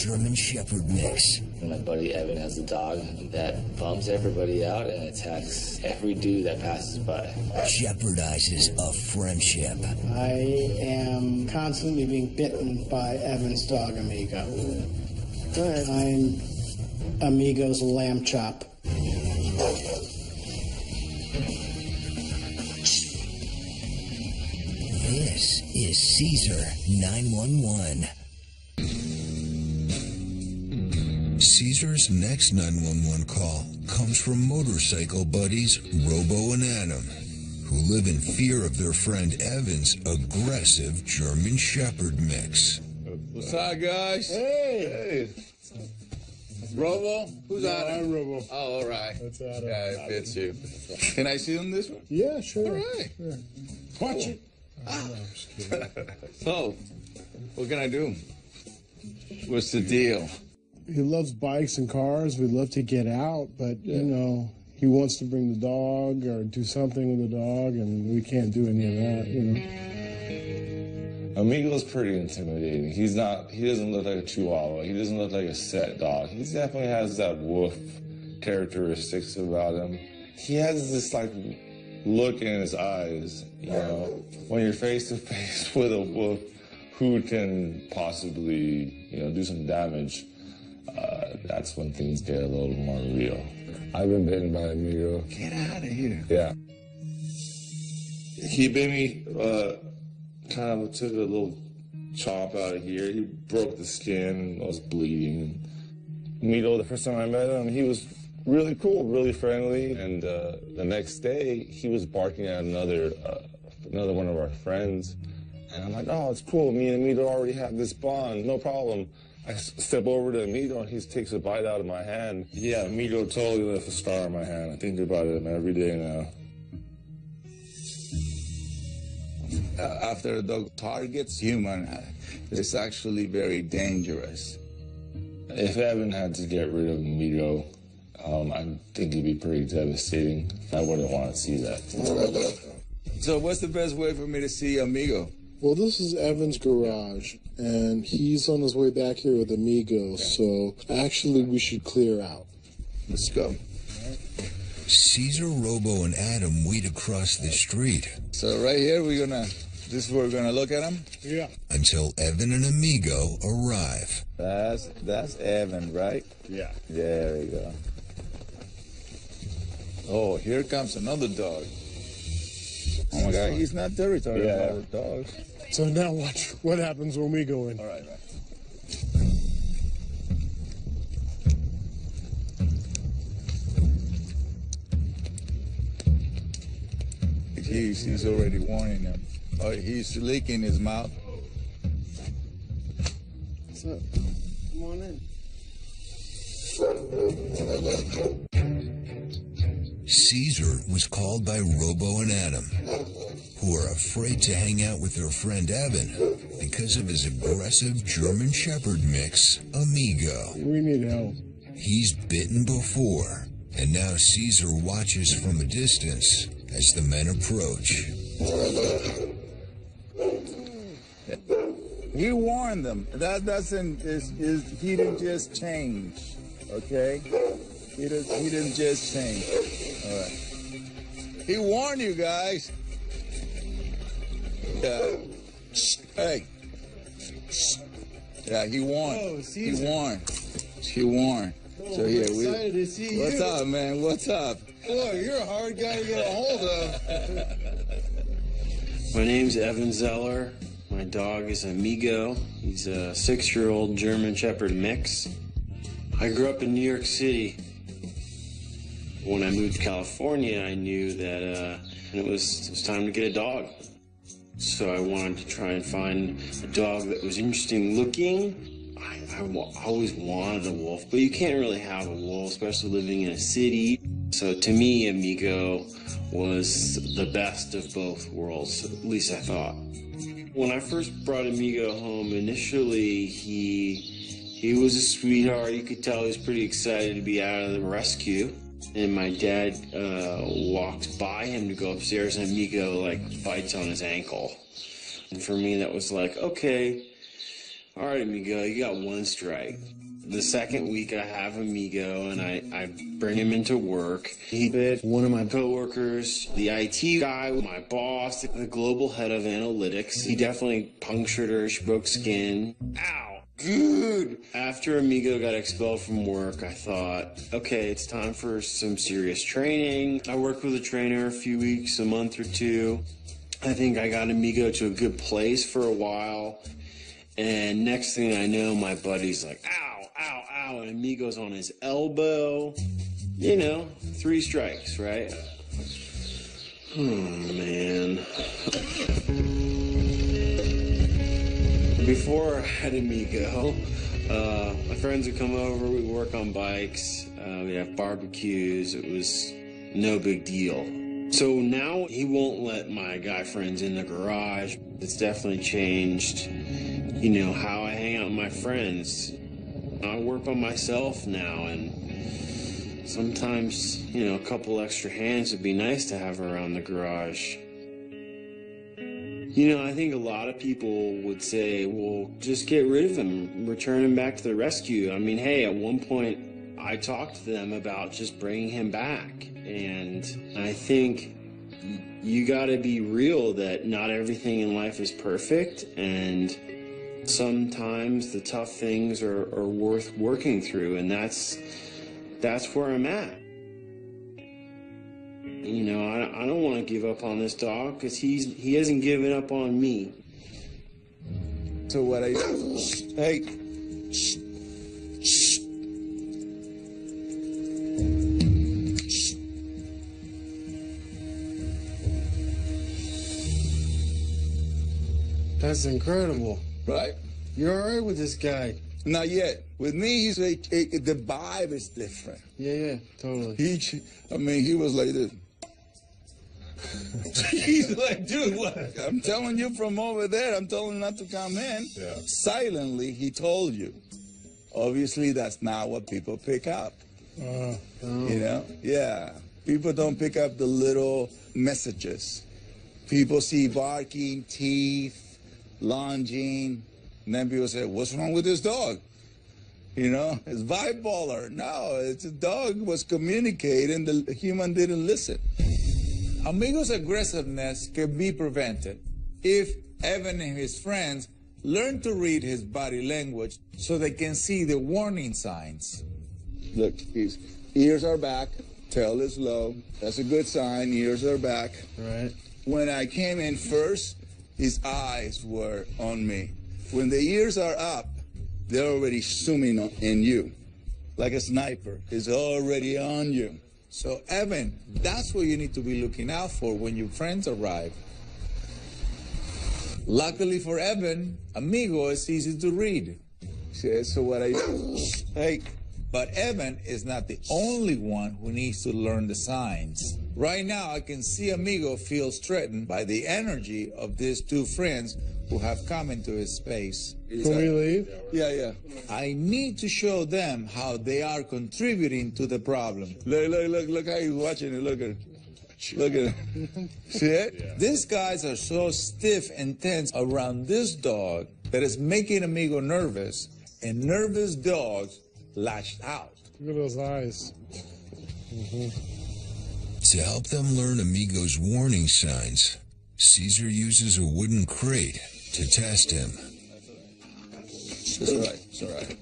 German Shepherd mix. My buddy Evan has a dog that bums everybody out and attacks every dude that passes by. Jeopardizes a friendship. I am constantly being bitten by Evan's dog, Amigo. Good. I'm Amigo's lamb chop. This is Cesar 911. Cesar's next 911 call comes from motorcycle buddies Robo and Adam, who live in fear of their friend Evan's aggressive German Shepherd mix. What's up, guys? Hey! Robo? Who's Adam? I'm Robo. Oh, all right. That's Adam. Yeah, it fits you. Can I see him this one? Yeah, sure. All right. Yeah. Watch it. No, I'm just kidding. So, what can I do? What's the deal? He loves bikes and cars. We'd love to get out, but, you know, he wants to bring the dog or do something with the dog, and we can't do any of that, you know. Amigo's pretty intimidating. He doesn't look like a Chihuahua. He doesn't look like a set dog. He definitely has that wolf characteristics about him. He has this, like, look in his eyes, you know. When you're face to face with a wolf who can possibly, you know, do some damage, that's when things get a little more real. I've been bitten by Amigo. Get out of here. Yeah. He bit me, kind of took a little chop out of here. He broke the skin, I was bleeding. Amigo, the first time I met him, he was really cool, really friendly. And the next day, he was barking at another one of our friends. And I'm like, oh, it's cool. Me and Amigo already have this bond, no problem. I step over to Amigo, and he takes a bite out of my hand. Yeah, Amigo totally left a scar on my hand. I think about it every day now. After a dog targets human, it's actually very dangerous. If Evan had to get rid of Amigo, I think it'd be pretty devastating. I wouldn't want to see that. So what's the best way for me to see Amigo? Well, this is Evan's garage, and he's on his way back here with Amigo, so actually we should clear out. Let's go. Cesar, Robo, and Adam weed across the street. So right here, this is where we're gonna look at him? Yeah. Until Evan and Amigo arrive. That's Evan, right? Yeah. There we go. Oh, here comes another dog. Oh my God, he's not territorial about dogs. So now watch what happens when we go in. All right. He's already warning them. Oh, he's licking his mouth. What's up? Come on in. Caesar was called by Robo and Adam, who are afraid to hang out with their friend Evan because of his aggressive German Shepherd mix, Amigo. We need help. He's bitten before, and now Caesar watches from a distance as the men approach. He warned them. That doesn't he didn't just change, okay? He didn't just change. All right. He warned you guys. Yeah. Hey. Yeah, he warned. Oh, he warned. He warned. Oh, So here we're excited to see What's you. up, man? What's up? Boy, you're a hard guy to get a hold of. My name's Evan Zeller. My dog is Amigo. He's a 6-year-old German Shepherd mix. I grew up in New York City. When I moved to California, I knew that it was time to get a dog. So I wanted to try and find a dog that was interesting looking. I always wanted a wolf, but you can't really have a wolf, especially living in a city. So to me, Amigo was the best of both worlds, at least I thought. When I first brought Amigo home, initially he was a sweetheart. You could tell he was pretty excited to be out of the rescue. And my dad walked by him to go upstairs, and Amigo like bites on his ankle. And for me, that was like, okay, All right, amigo, you got one strike. The second week I have amigo and I bring him into work. He bit one of my coworkers, the IT guy, my boss, the global head of analytics. He definitely punctured her. She broke skin. Ow. Good. After amigo got expelled from work, I thought, okay, it's time for some serious training. I worked with a trainer a few weeks, a month or two. I think I got amigo to a good place for a while. And next thing I know, my buddy's like, ow, ow, ow, and amigo's on his elbow. You know, 3 strikes, right? Oh, man. Before I had amigo, my friends would come over, we'd work on bikes, we'd have barbecues, it was no big deal. So now he won't let my guy friends in the garage. It's definitely changed, you know, how I hang out with my friends. I work on myself now, and sometimes, you know, a couple extra hands would be nice to have around the garage. You know, I think a lot of people would say, well, just get rid of him, return him back to the rescue. I mean, hey, at one point, I talked to them about just bringing him back. And I think you got to be real that not everything in life is perfect. And sometimes the tough things are worth working through. And that's where I'm at. You know, I don't want to give up on this dog because he hasn't given up on me. So what I hey. That's incredible. Right? You're all right with this guy? Not yet. With me, he's like, the vibe is different. Yeah, totally. He was like this. He's like, dude, what? I'm telling you from over there. I'm telling him not to come in. Yeah. Silently, he told you. Obviously, that's not what people pick up. You know? Yeah. People don't pick up the little messages. People see barking, teeth, lunging, and then people say, what's wrong with this dog? You know, it's bipolar. No, it's a dog was communicating, the human didn't listen. Amigo's aggressiveness can be prevented if Evan and his friends learn to read his body language so they can see the warning signs. Look, his ears are back, tail is low. That's a good sign, ears are back. Right. When I came in first, his eyes were on me. When the ears are up, they're already zooming in you. Like a sniper, it's already on you. So, Evan, that's what you need to be looking out for when your friends arrive. Luckily for Evan, Amigo is easy to read. So what I do? Hey, but Evan is not the only one who needs to learn the signs. Right now, I can see Amigo feels threatened by the energy of these 2 friends who have come into his space. Can we leave? Yeah. I need to show them how they are contributing to the problem. Look how he's watching it. Look at it. See it? Yeah. These guys are so stiff and tense around this dog that it's making Amigo nervous, and nervous dogs lashed out. Look at those eyes. To help them learn Amigo's warning signs, Cesar uses a wooden crate to test him. It's all right.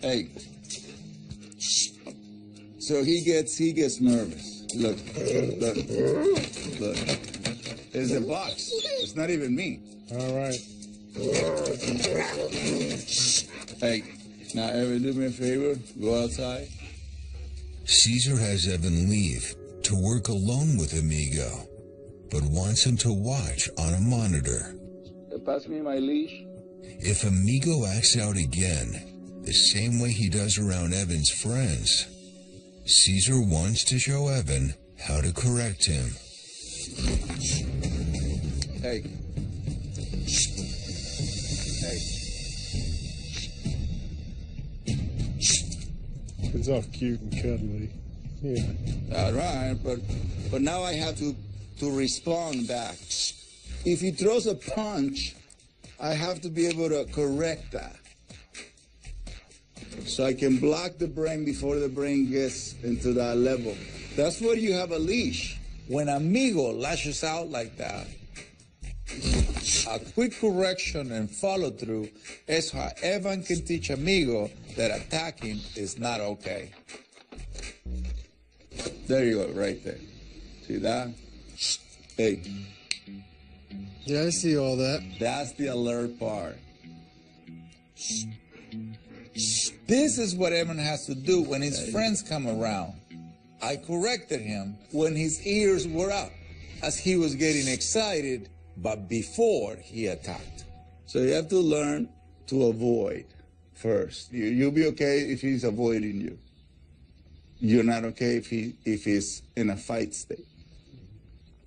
Hey. So he gets nervous. Look. It's a box. It's not even me. All right. Hey, now Evan, do me a favor. Go outside. Cesar has Evan leave to work alone with Amigo, but wants him to watch on a monitor. Pass me my leash. If Amigo acts out again, the same way he does around Evan's friends, Cesar wants to show Evan how to correct him. Hey. It's all cute and cuddly. Yeah. All right, but now I have to respond back. If he throws a punch, I have to be able to correct that. So I can block the brain before the brain gets into that level. That's where you have a leash. When amigo lashes out like that, a quick correction and follow through is how Evan can teach amigo that attacking is not okay. There you go, right there. See that? Hey. Yeah, I see all that. That's the alert part. This is what Evan has to do when his friends come around. I corrected him when his ears were up, as he was getting excited, but before he attacked. So you have to learn to avoid first. You'll be okay if he's avoiding you. You're not okay if he's in a fight state.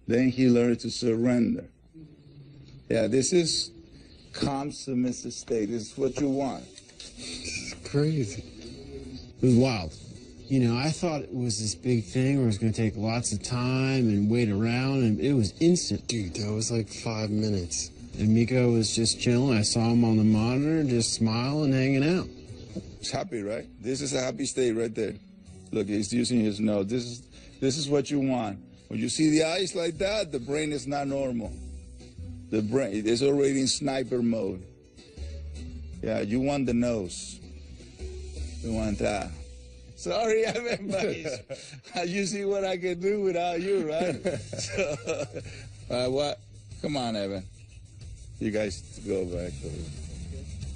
Then he learns to surrender. Yeah, this is calm, submissive state. This is what you want. It's crazy. It was wild. You know, I thought it was this big thing where it was going to take lots of time and wait around, and it was instant. Dude, that was like 5 minutes. And Miko was just chilling. I saw him on the monitor, just smiling, hanging out. He's happy, right? This is a happy state right there. Look, he's using his nose. This is what you want. When you see the eyes like that, the brain is not normal. The brain is already in sniper mode. Yeah, you want the nose. You want that. Sorry, everybody. You see what I can do without you, right? So, what? Come on, Evan. You guys go back.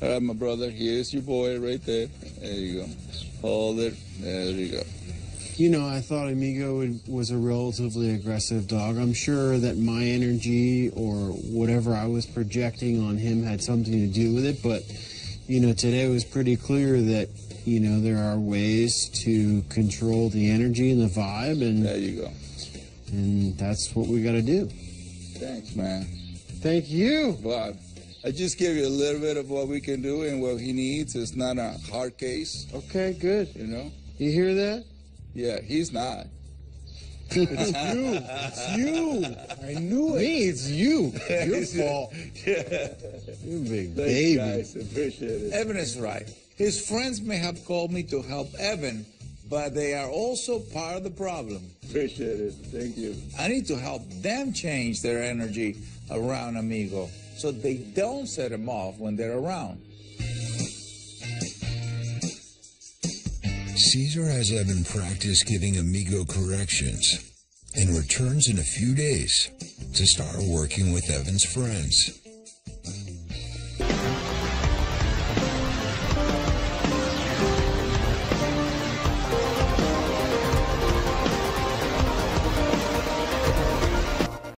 All right, my brother. Here's your boy right there. There you go. Hold it. There you go. You know, I thought Amigo was a relatively aggressive dog. I'm sure that my energy or whatever I was projecting on him had something to do with it, but, you know, today was pretty clear that, you know, there are ways to control the energy and the vibe, and there you go. And that's what we got to do. Thanks, man. Thank you. Bob, I just gave you a little bit of what we can do and what he needs. It's not a hard case. Okay, good. You know? You hear that? Yeah, he's not. It's you. It's you. I knew it. Me, it's you. It's your fault. Yeah. You big Thanks, baby. guys. Appreciate it. Evan is right. His friends may have called me to help Evan, but they are also part of the problem. Appreciate it. Thank you. I need to help them change their energy around Amigo so they don't set him off when they're around. Cesar has Evan practice giving Amigo corrections and returns in a few days to start working with Evan's friends.